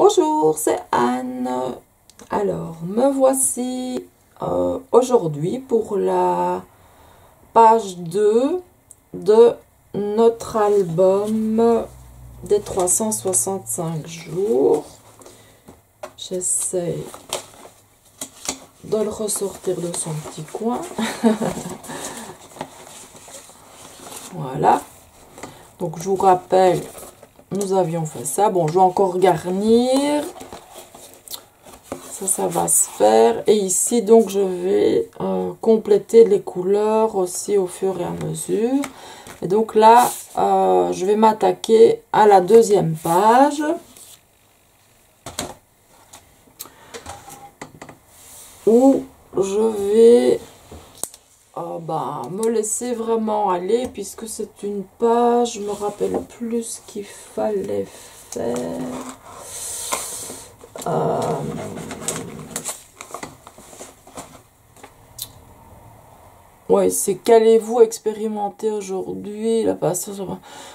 Bonjour, c'est Anne. Alors, me voici aujourd'hui pour la page 2 de notre album des 365 jours. J'essaie de le ressortir de son petit coin. Voilà. Donc, je vous rappelle, nous avions fait ça. Bon, je vais encore garnir. Ça va se faire. Et ici, donc, je vais compléter les couleurs aussi au fur et à mesure. Et donc là, je vais m'attaquer à la deuxième page. Où je vais me laisser vraiment aller. Puisque c'est une page, je me rappelle plus ce qu'il fallait faire. Ouais, c'est qu'allez-vous expérimenter aujourd'hui la patience.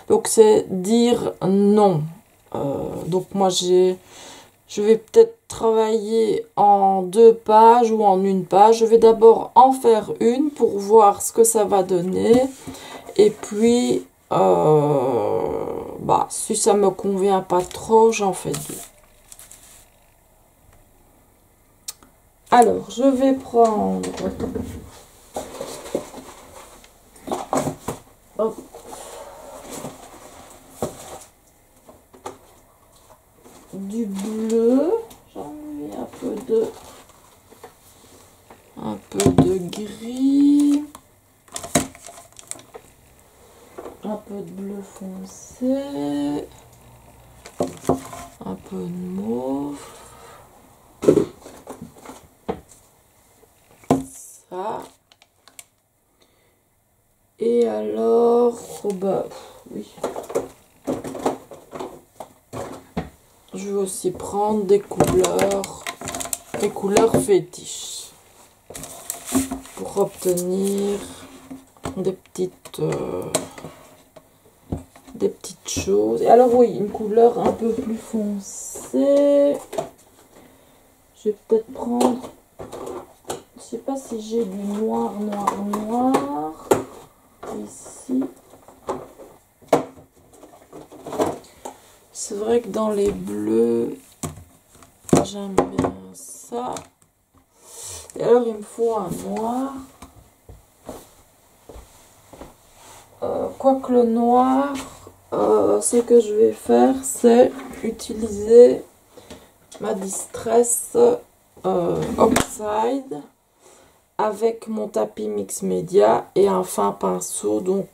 Donc c'est dire non. Donc moi je vais peut-être travailler en 2 pages ou en 1 page. Je vais d'abord en faire une pour voir ce que ça va donner. Et puis si ça me convient pas trop, j'en fais 2. Alors je vais prendre du bleu, j'en ai un peu de gris, un peu de bleu foncé, un peu de mauve, ça, et alors, oui, je vais aussi prendre des couleurs fétiches pour obtenir des petites choses. Et alors oui, une couleur un peu plus foncée. Je vais peut-être prendre, je sais pas si j'ai du noir ici. C'est vrai que dans les bleus, j'aime bien ça. Et alors, il me faut un noir. Quoique le noir, ce que je vais faire, c'est utiliser ma Distress Oxide avec mon tapis mix média et un fin pinceau, donc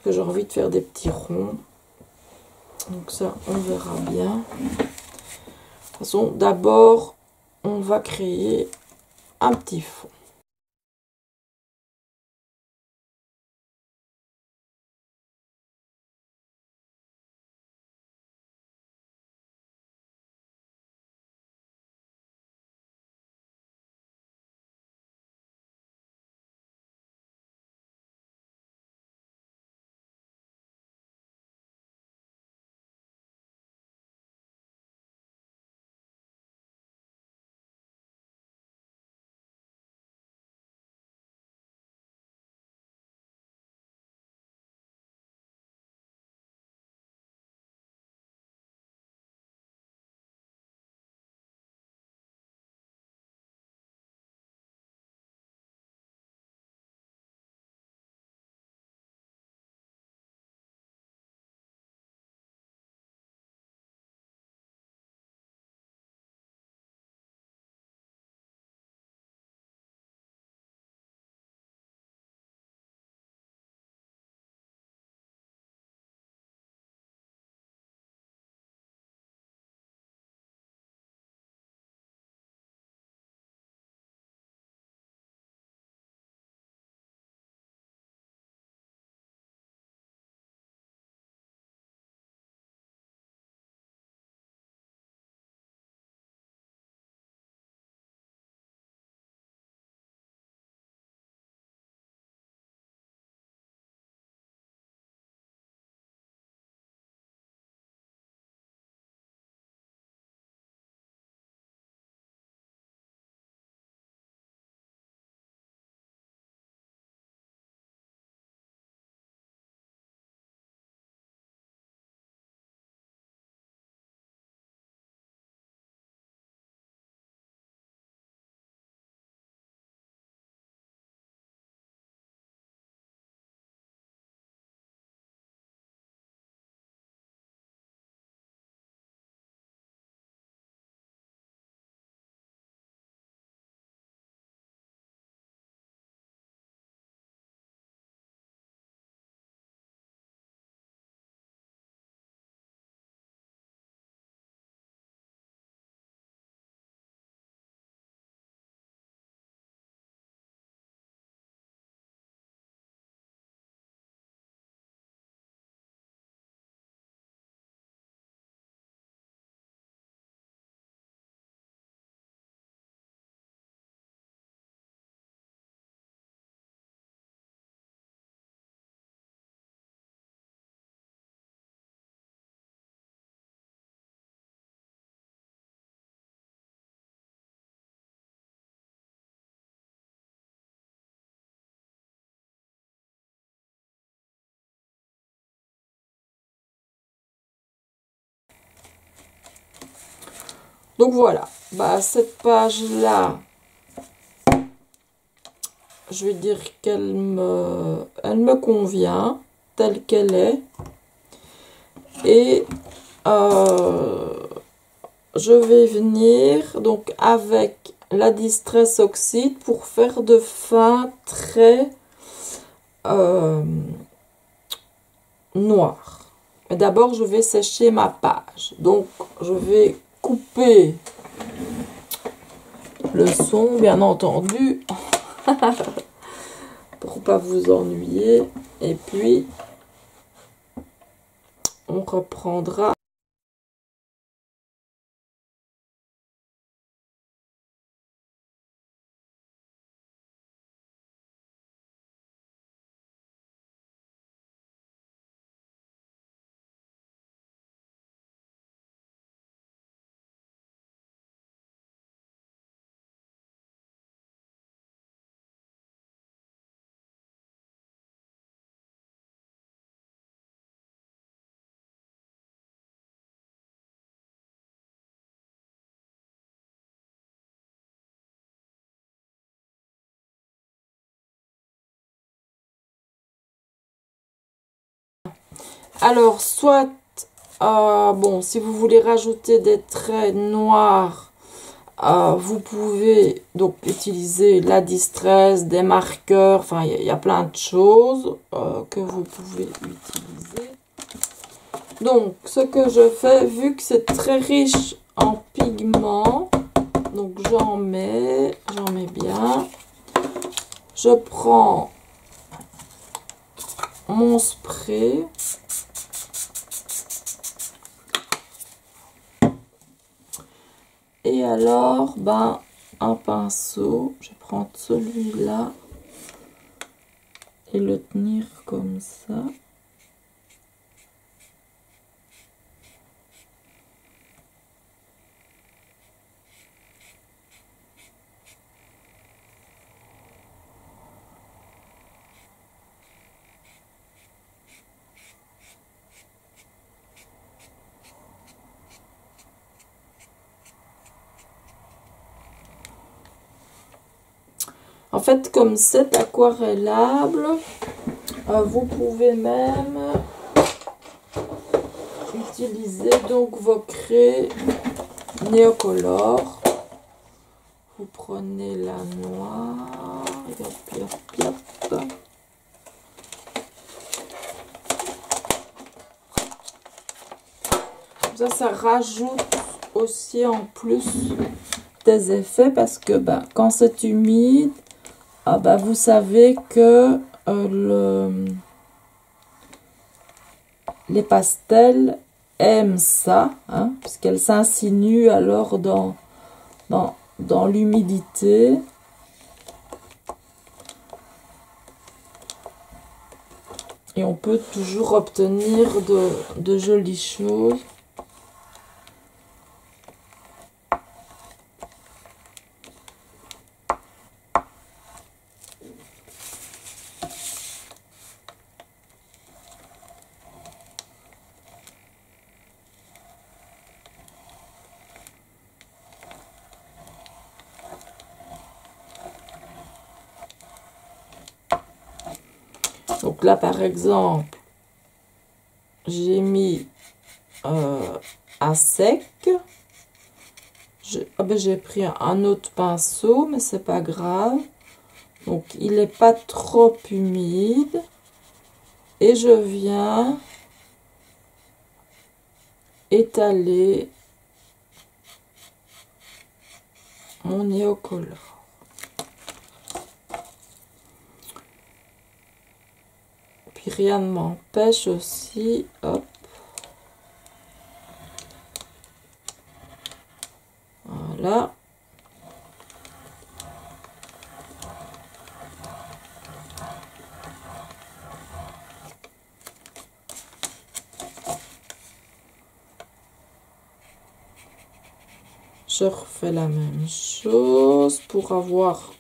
que j'ai envie de faire des petits ronds. Donc ça, on verra bien. De toute façon, d'abord, on va créer un petit fond. Donc voilà, bah, cette page-là, je vais dire qu'elle me convient telle qu'elle est. Et je vais venir donc avec la Distress Oxide pour faire de fins très noirs. Mais d'abord, je vais sécher ma page. Donc, je vais couper le son, bien entendu, pour pas vous ennuyer. Et puis, on reprendra. Alors, soit, bon, si vous voulez rajouter des traits noirs, vous pouvez donc utiliser la Distress, des marqueurs, enfin, il y a plein de choses que vous pouvez utiliser. Donc, ce que je fais, vu que c'est très riche en pigments, donc j'en mets bien. Je prends mon spray. Et alors, ben, un pinceau, je vais prendre celui-là et le tenir comme ça. En fait, comme c'est aquarellable, vous pouvez même utiliser donc vos craies néocolores. Vous prenez la noire, hop. Ça rajoute aussi en plus des effets parce que quand c'est humide, vous savez que les pastels aiment ça, hein, puisqu'elles s'insinuent alors dans l'humidité. Et on peut toujours obtenir de jolies choses. Donc là, par exemple, j'ai mis à sec. J'ai pris un autre pinceau, mais c'est pas grave. Donc, il n'est pas trop humide. Et je viens étaler mon néocolore. Puis rien ne m'empêche aussi, hop. Voilà. Je refais la même chose pour avoir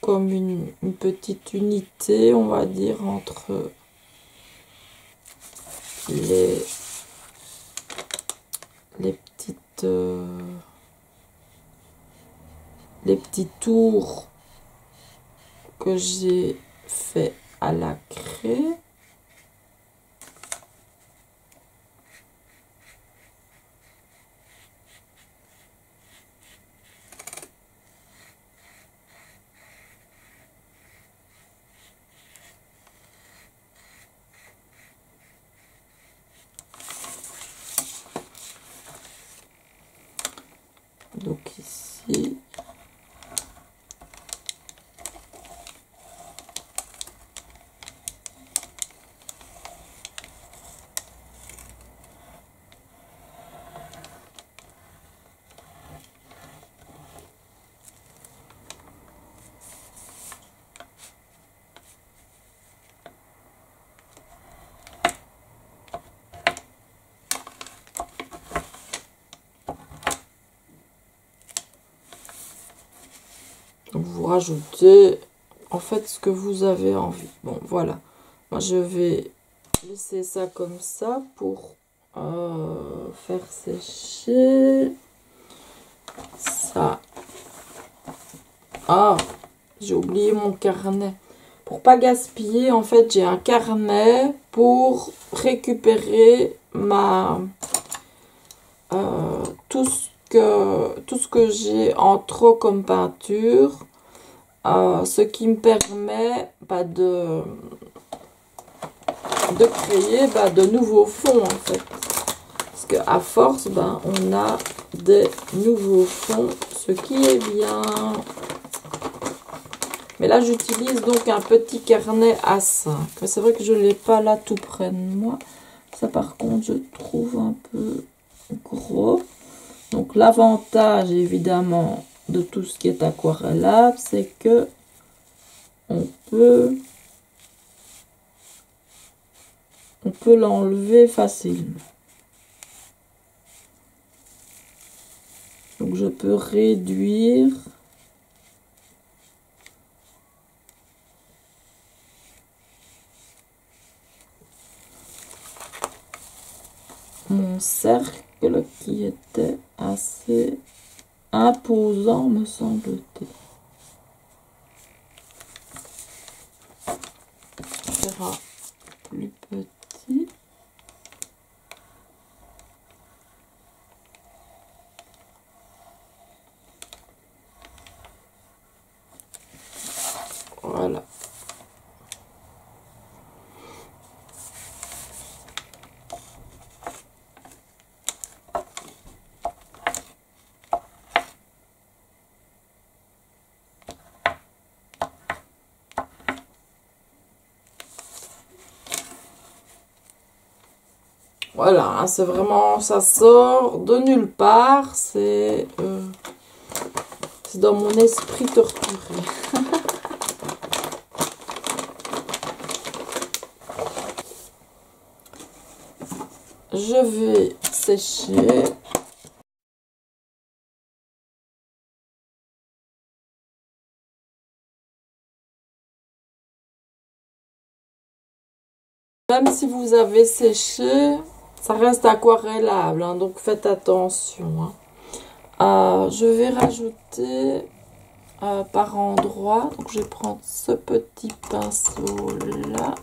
comme une petite unité, on va dire, entre les petites les petits tours que j'ai fait à la craie. Donc ici, vous rajoutez en fait ce que vous avez envie. Bon, voilà. Moi, je vais laisser ça comme ça pour faire sécher ça. Ah, j'ai oublié mon carnet. Pour pas gaspiller, en fait, j'ai un carnet pour récupérer ma tout ce que j'ai en trop comme peinture, ce qui me permet de créer de nouveaux fonds en fait. Parce qu'à force, on a des nouveaux fonds, ce qui est bien. Mais là, j'utilise donc un petit carnet A5. Mais c'est vrai que je ne l'ai pas là tout près de moi. Ça, par contre, je trouve un peu gros. Donc, l'avantage, évidemment, de tout ce qui est aquarellable, c'est que on peut l'enlever facilement. Donc, je peux réduire mon cercle qui était assez imposant, me semble-t-il. On fera plus petit. Voilà. Voilà, c'est vraiment, ça sort de nulle part, c'est dans mon esprit torturé. Je vais sécher. Même si vous avez séché, ça reste aquarellable, hein, donc faites attention. Hein. Je vais rajouter par endroit, donc je vais prendre ce petit pinceau là.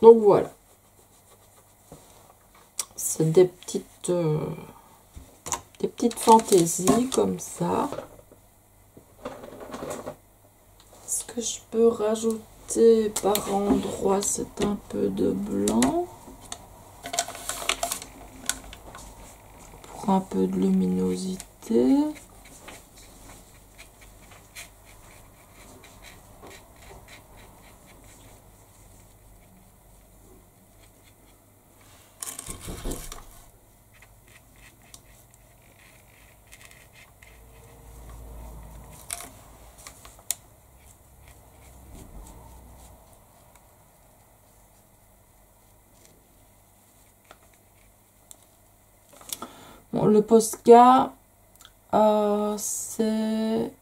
Donc voilà. C'est des petites fantaisies comme ça. Ce que je peux rajouter par endroit, c'est un peu de blanc. Pour un peu de luminosité. Bon, le Posca, c'est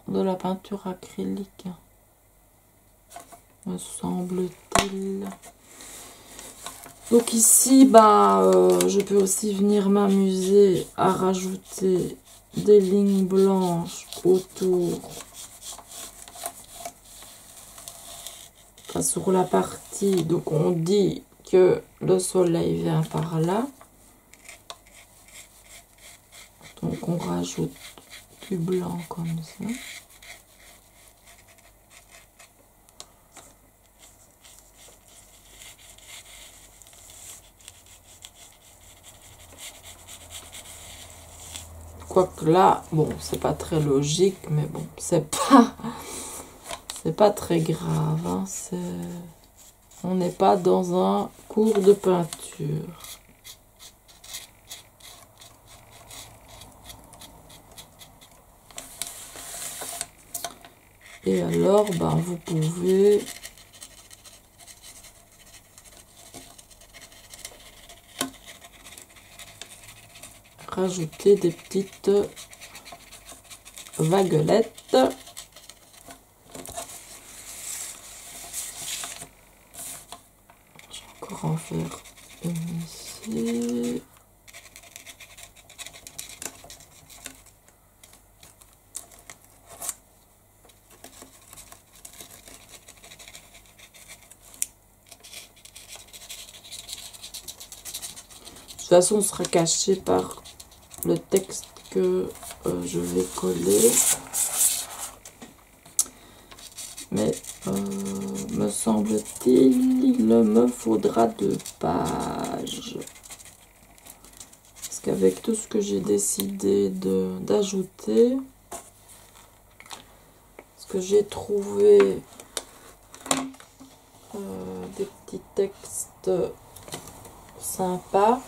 de la peinture acrylique, me semble-t-il. Donc ici, je peux aussi venir m'amuser à rajouter des lignes blanches autour, sur la partie. Donc on dit que le soleil vient par là. Donc on rajoute du blanc comme ça. Quoique là, bon, c'est pas très logique, mais bon, c'est pas très grave. Hein, on n'est pas dans un cours de peinture. Et alors, vous pouvez rajouter des petites vaguelettes. Je vais encore en faire une ici. De toute façon, on sera caché par le texte que je vais coller. Mais me semble-t-il, il me faudra 2 pages. Parce qu'avec tout ce que j'ai décidé d'ajouter, ce que j'ai trouvé des petits textes sympas.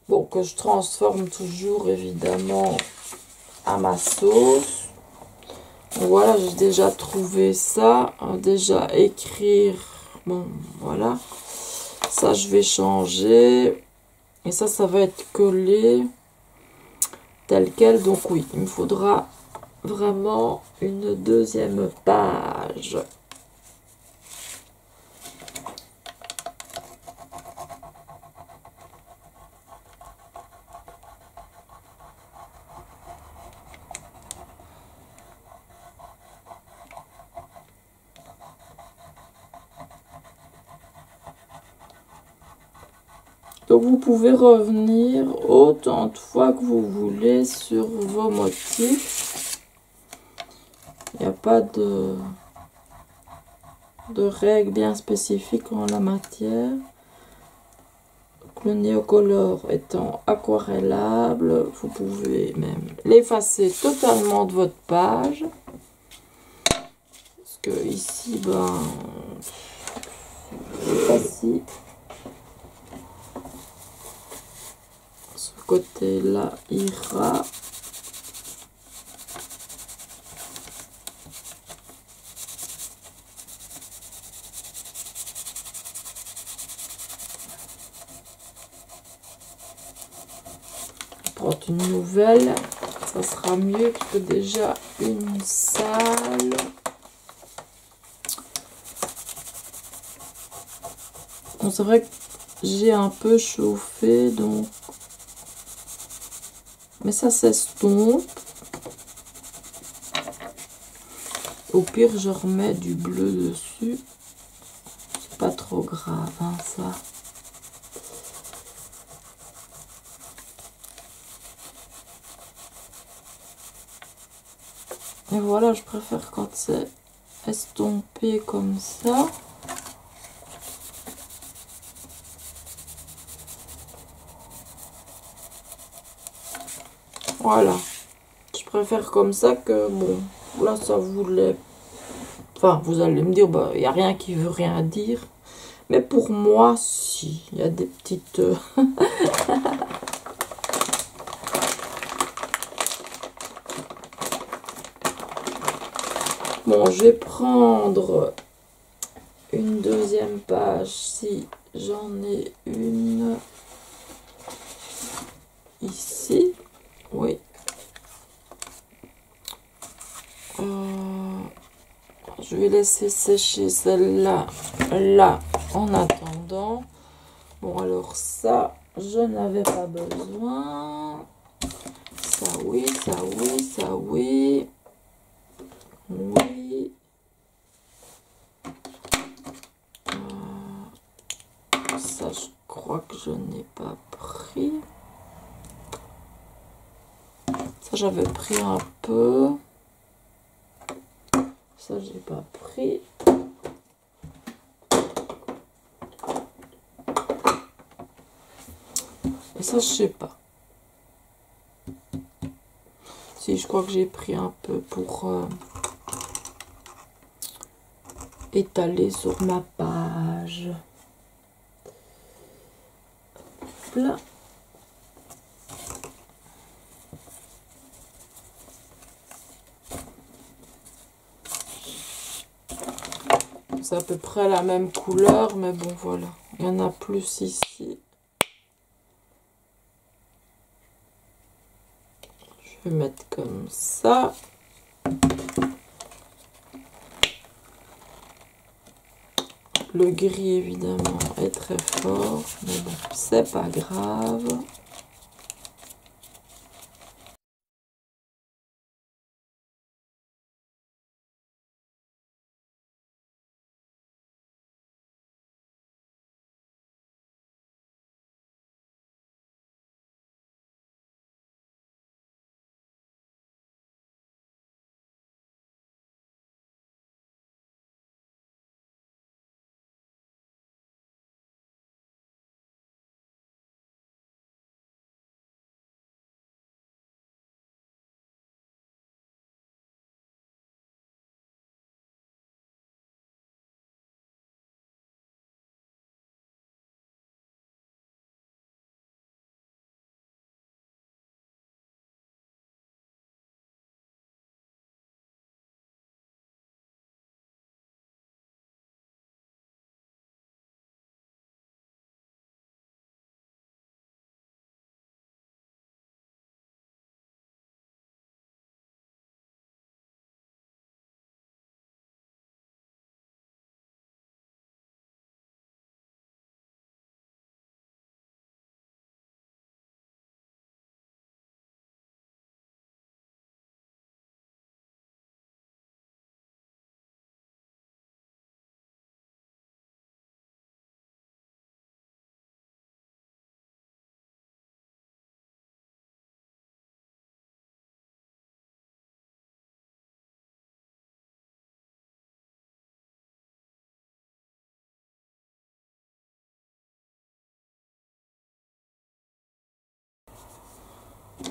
Bon, que je transforme toujours évidemment à ma sauce. Voilà, j'ai déjà trouvé ça. Déjà écrire. Bon, voilà. Ça, je vais changer. Et ça va être collé tel quel. Donc oui, il me faudra vraiment une 2e page. Donc vous pouvez revenir autant de fois que vous voulez sur vos motifs. Il n'y a pas de règles bien spécifiques en la matière. Donc, le Neocolor étant aquarellable, vous pouvez même l'effacer totalement de votre page. Parce que ici, c'est facile. Côté là ira. Prendre une nouvelle, ça sera mieux que déjà une sale. Bon, c'est vrai que j'ai un peu chauffé, donc mais ça s'estompe. Au pire, je remets du bleu dessus. grave, hein, ça. Et voilà, je préfère quand c'est estompé comme ça. Voilà. Je préfère comme ça que, bon, là, ça voulait... Enfin, vous allez me dire, bah, il n'y a rien qui veut rien dire. Mais pour moi, si. Il y a des petites... Bon, je vais prendre une deuxième page si j'en ai une ici. Oui. Je vais laisser sécher celle-là là en attendant. Bon, alors ça, je n'avais pas besoin. Ça oui, ça oui, ça oui. Oui. Ça, je crois que je n'ai pas pris. Ça, j'avais pris un peu. Ça, j'ai pas pris. Et ça, je sais pas. Si, je crois que j'ai pris un peu pour étaler sur ma page. Là. C'est à peu près la même couleur, mais bon, voilà. Il y en a plus ici. Je vais mettre comme ça. Le gris, évidemment, est très fort, mais bon, c'est pas grave.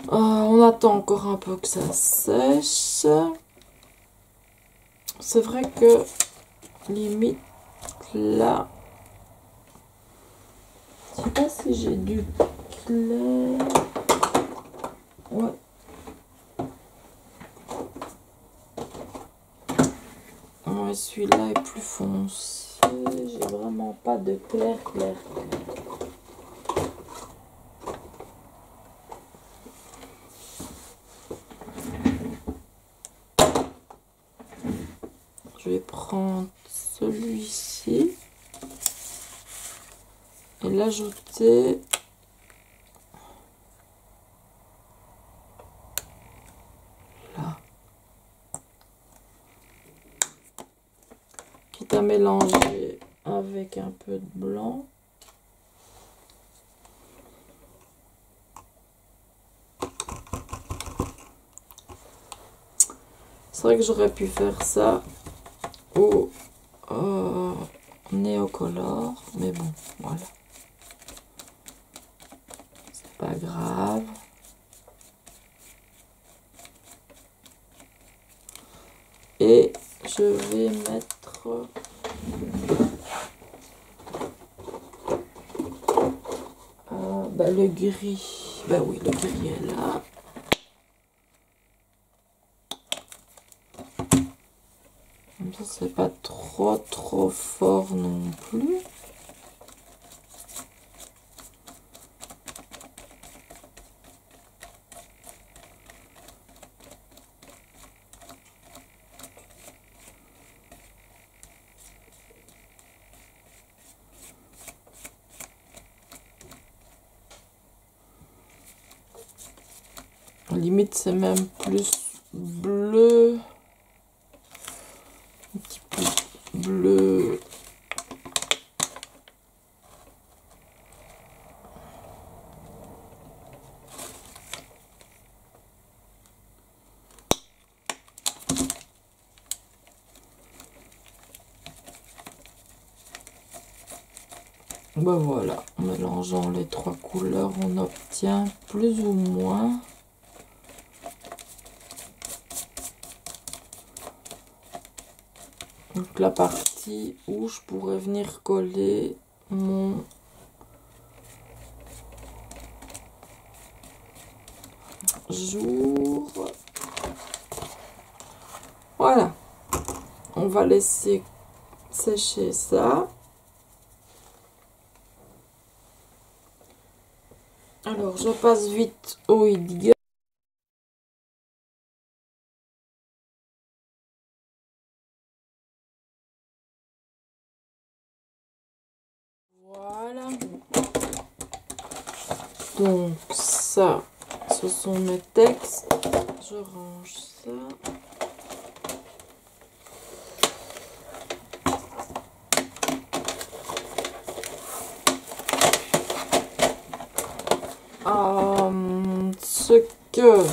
On attend encore un peu que ça sèche. C'est vrai que limite là, je sais pas si j'ai du clair. Ouais. Ouais, celui-là est plus foncé. J'ai vraiment pas de clair. Je vais prendre celui-ci et l'ajouter là. Quitte à mélanger avec avec un peu de blanc. C'est vrai que j'aurais pu faire ça au néocolore, mais bon, voilà. C'est pas grave. Et je vais mettre le gris. Ben oui, le gris est là. Comme ça, c'est pas trop fort non plus. Limite, c'est même plus bleu. Un petit peu bleu. Ben voilà, en mélangeant les trois couleurs, on obtient plus ou moins donc la partie où je pourrais venir coller mon jour. Voilà, on va laisser sécher ça. Alors je passe vite au Indigo. Voilà. Donc ça, ce sont mes textes. Je range ça. Ce que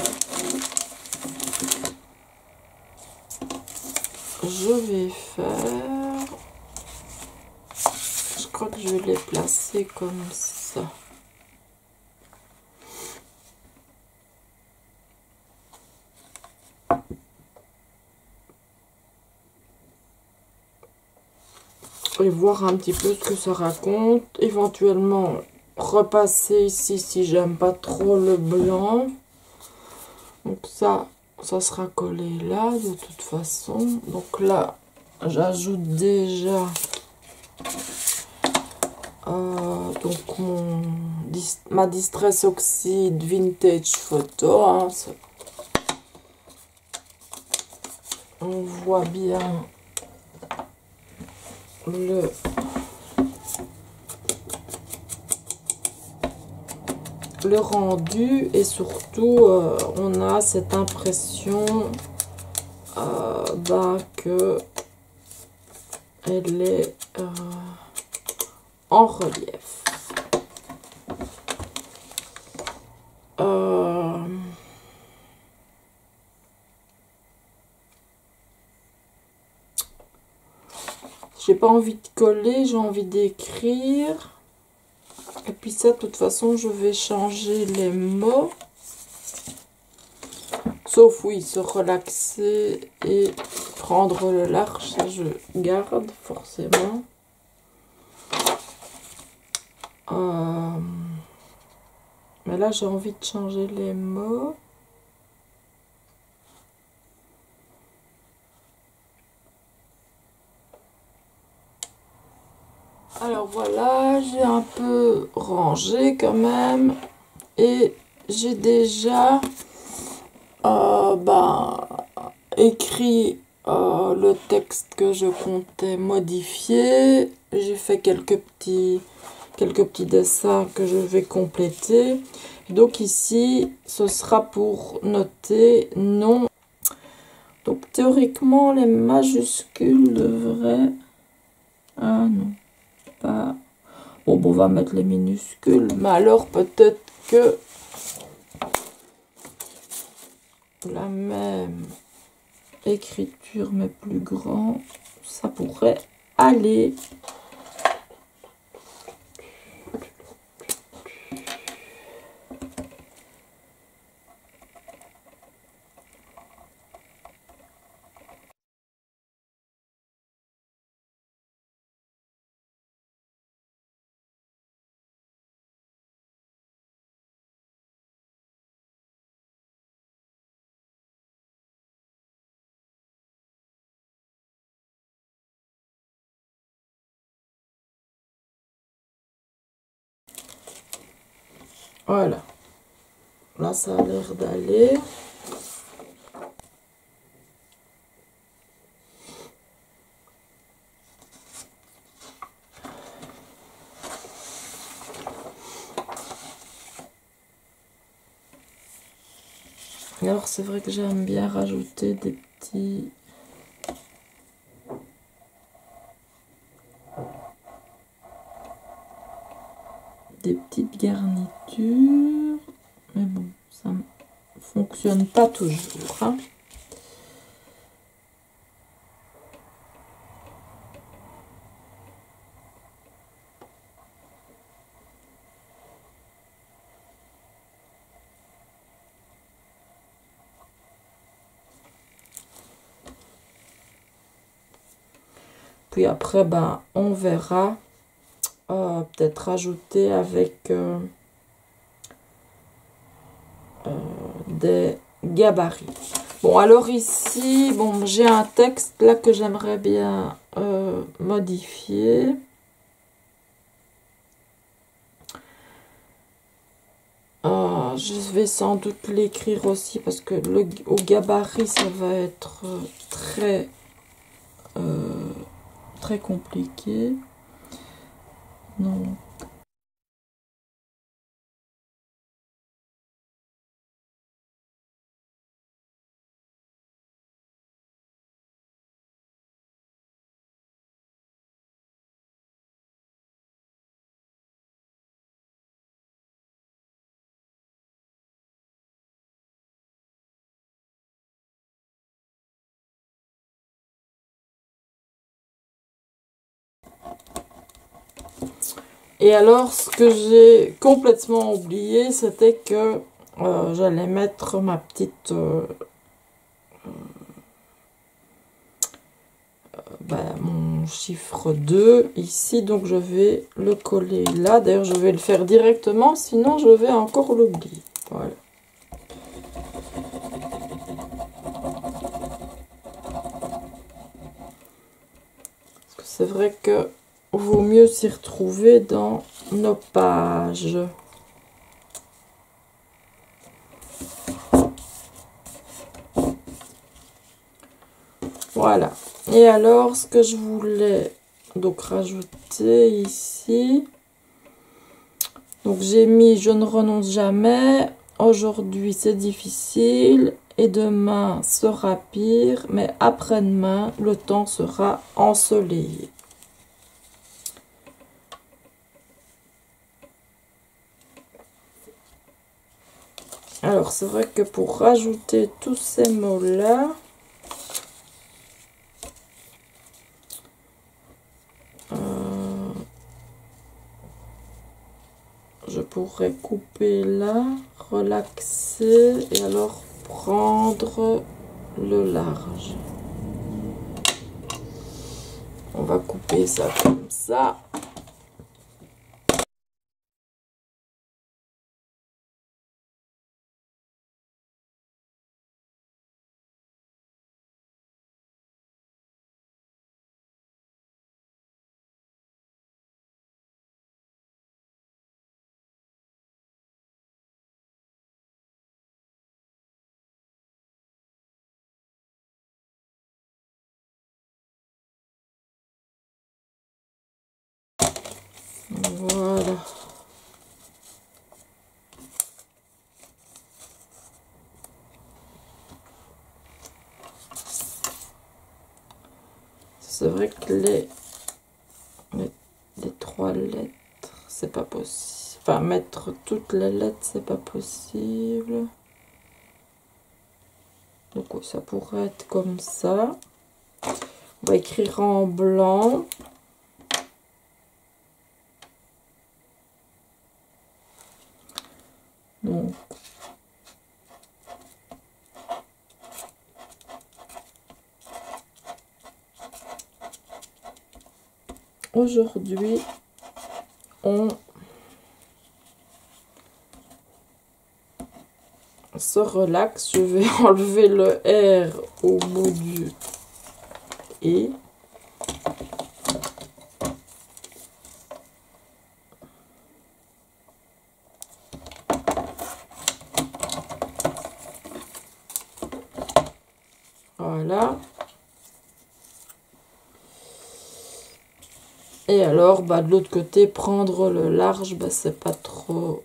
je vais faire, je crois que je vais les placer comme ça. Et voir un petit peu ce que ça raconte. Éventuellement repasser ici si j'aime pas trop le blanc. Donc ça sera collé là de toute façon. Donc là j'ajoute déjà donc ma Distress Oxide Vintage Photo, hein. On voit bien le rendu et surtout on a cette impression que elle est en relief. J'ai pas envie de coller, j'ai envie d'écrire. Et puis ça, de toute façon, je vais changer les mots. Sauf, oui, se relaxer et prendre le large, ça je garde forcément. Mais là, j'ai envie de changer les mots. Alors voilà, j'ai un peu rangé quand même. Et j'ai déjà écrit le texte que je comptais modifier. J'ai fait quelques petits dessins que je vais compléter. Donc ici, ce sera pour noter non. Donc théoriquement, les majuscules devraient... Ah non. pas. Bon, on va mettre les minuscules, mais alors peut-être que la même écriture mais plus grand, ça pourrait aller. Voilà, là ça a l'air d'aller. Alors c'est vrai que j'aime bien rajouter des petites garnitures, mais bon, ça ne fonctionne pas toujours, hein. Puis après, ben, on verra. Peut-être rajouter avec des gabarits. Bon, alors ici, bon, j'ai un texte là que j'aimerais bien modifier. Je vais sans doute l'écrire aussi parce que au gabarit, ça va être très compliqué. Non. Et alors, ce que j'ai complètement oublié, c'était que j'allais mettre ma petite... mon chiffre 2 ici, donc je vais le coller là. D'ailleurs, je vais le faire directement, sinon je vais encore l'oublier. Voilà. Parce que c'est vrai que vaut mieux s'y retrouver dans nos pages. Voilà. Et alors, ce que je voulais donc rajouter ici, donc j'ai mis je ne renonce jamais, aujourd'hui c'est difficile et demain sera pire, mais après-demain le temps sera ensoleillé. Alors c'est vrai que pour rajouter tous ces mots-là, je pourrais couper là, relaxer et alors prendre le large. On va couper ça comme ça. Voilà. C'est vrai que les c'est pas possible. Enfin, mettre toutes les lettres, c'est pas possible. Donc, oui, ça pourrait être comme ça. On va écrire en blanc. Donc, aujourd'hui, on se relaxe. Je vais enlever le R au bout du E. Voilà. Et alors, bah, de l'autre côté, prendre le large, bah, c'est pas trop...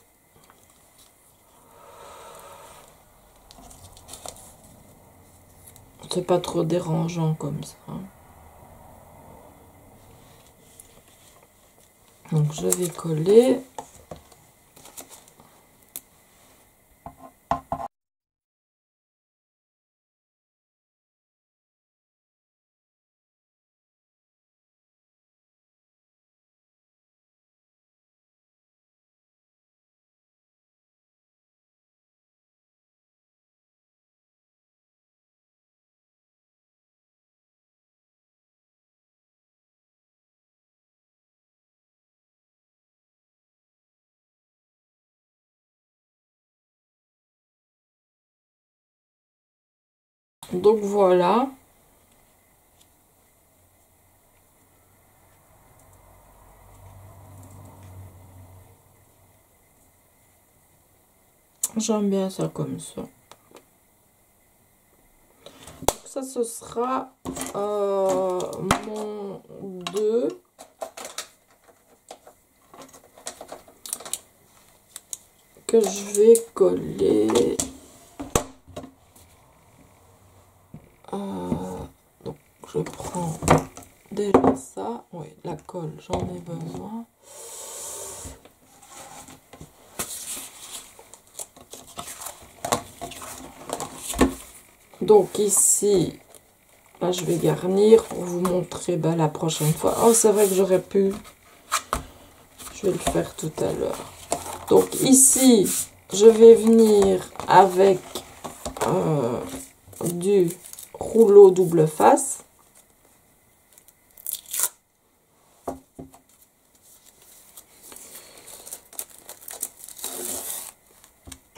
C'est pas trop dérangeant comme ça. Donc, je vais coller. Donc, voilà. J'aime bien ça comme ça. Donc ça, ce sera mon 2. Que je vais coller. Donc, je prends déjà ça. Oui, la colle, j'en ai besoin. Donc ici, là, je vais garnir pour vous montrer la prochaine fois. Oh, c'est vrai que j'aurais pu. Je vais le faire tout à l'heure. Donc ici, je vais venir avec du rouleau double face.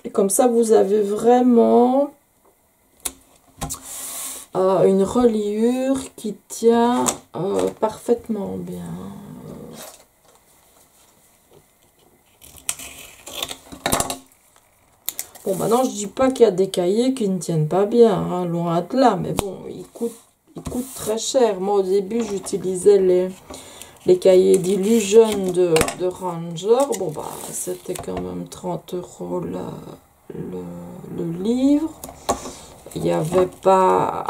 Et comme ça, vous avez vraiment une reliure qui tient parfaitement bien. Bon, maintenant, je dis pas qu'il y a des cahiers qui ne tiennent pas bien, hein, loin de là, mais bon, ils coûtent très cher. Moi, au début, j'utilisais les cahiers d'Illusion de Ranger. Bon, bah, c'était quand même 30 € le livre. Il n'y avait pas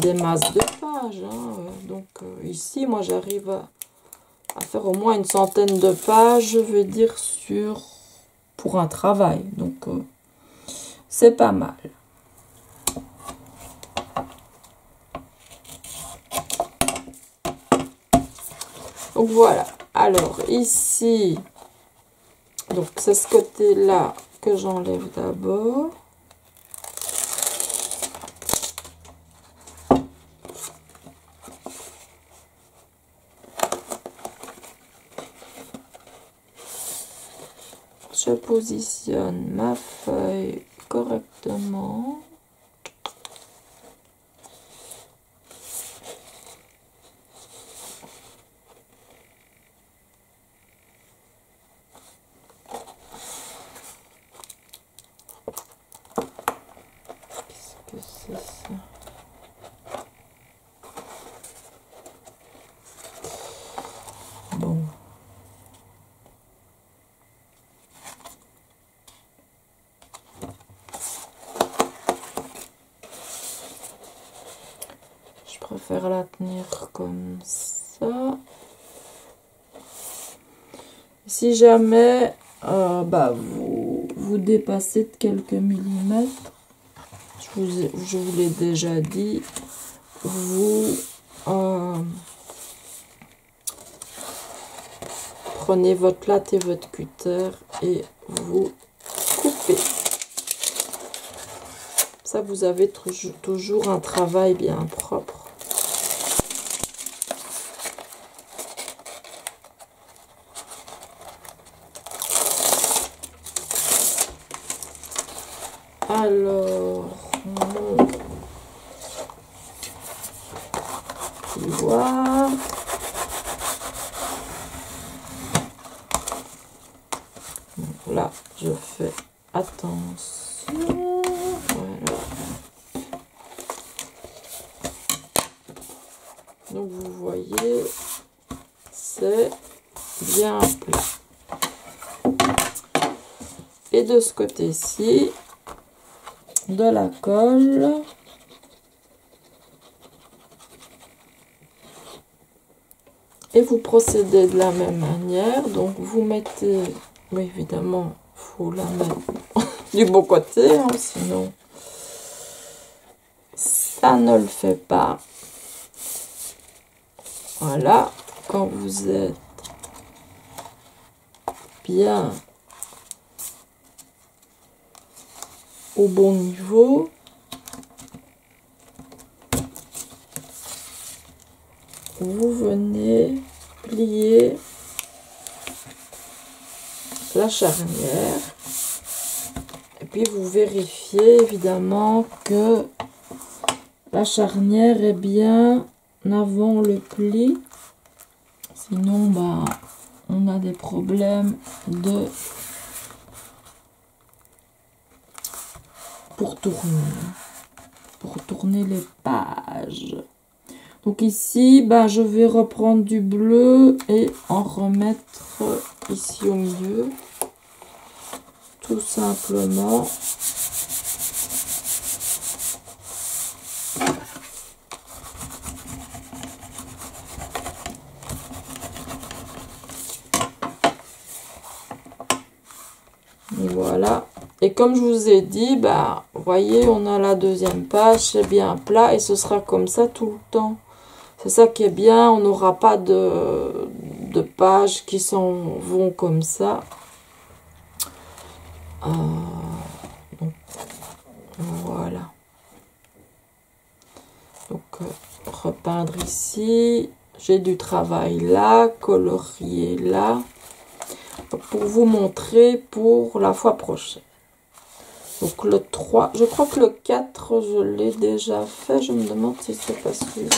des masses de pages. Hein. Donc, ici, moi, j'arrive à faire au moins une centaine de pages, je veux dire, pour un travail. Donc, c'est pas mal. Donc, voilà. Alors, ici, donc c'est ce côté-là que j'enlève d'abord. Je positionne ma feuille correctement. Qu'est-ce que c'est ça? Bon. Je préfère la tenir comme ça. Si jamais vous dépassez de quelques millimètres, je vous l'ai déjà dit, vous prenez votre latte et votre cutter et vous coupez. Ça, vous avez toujours un travail bien propre. Alors, mon pouvoir. Là, je fais attention. Voilà. Donc, vous voyez, c'est bien plat. Et de ce côté-ci, de la colle. Et vous procédez de la même manière. Donc vous mettez, oui évidemment, il faut la mettre du bon côté, hein, sinon ça ne le fait pas. Voilà, quand vous êtes bien au bon niveau, vous venez plier la charnière et puis vous vérifiez évidemment que la charnière est bien avant le pli, sinon on a des problèmes pour tourner les pages. Donc ici, je vais reprendre du bleu et en remettre ici au milieu, tout simplement. Et voilà. Et comme je vous ai dit, vous voyez, on a la deuxième page, c'est bien plat et ce sera comme ça tout le temps. C'est ça qui est bien, on n'aura pas de pages qui s'en vont comme ça. Donc, voilà. Donc, repeindre ici. J'ai du travail là, colorier là. Pour vous montrer pour la fois prochaine. Donc le 3, je crois que le 4, je l'ai déjà fait. Je me demande si c'est pas celui-là.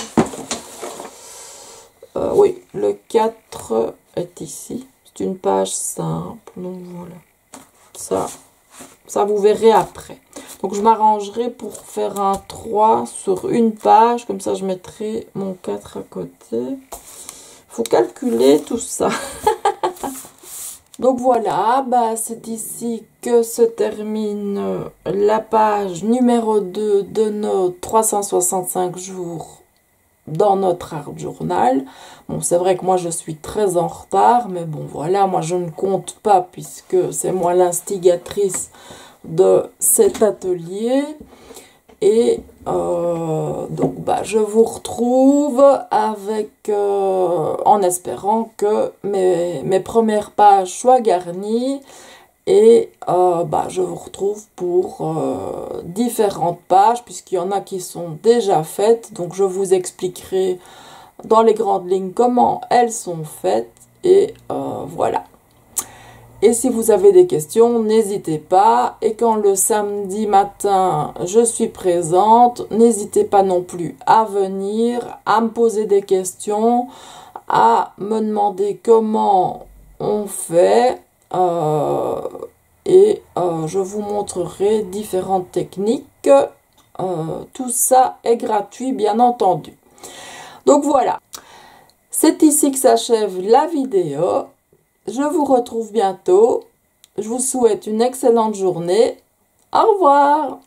Oui, le 4 est ici. C'est une page simple. Donc voilà. Ça vous verrez après. Donc je m'arrangerai pour faire un 3 sur une page. Comme ça, je mettrai mon 4 à côté. Il faut calculer tout ça. Donc voilà, c'est ici que se termine la page numéro 2 de nos 365 jours dans notre art journal. Bon, c'est vrai que moi je suis très en retard, mais bon voilà, moi je ne compte pas puisque c'est moi l'instigatrice de cet atelier. Et donc je vous retrouve avec en espérant que mes premières pages soient garnies et je vous retrouve pour différentes pages puisqu'il y en a qui sont déjà faites. Donc je vous expliquerai dans les grandes lignes comment elles sont faites et voilà. Et si vous avez des questions, n'hésitez pas. Et quand le samedi matin, je suis présente, n'hésitez pas non plus à venir, à me poser des questions, à me demander comment on fait. Je vous montrerai différentes techniques. Tout ça est gratuit, bien entendu. Donc voilà. C'est ici que s'achève la vidéo. Je vous retrouve bientôt. Je vous souhaite une excellente journée. Au revoir.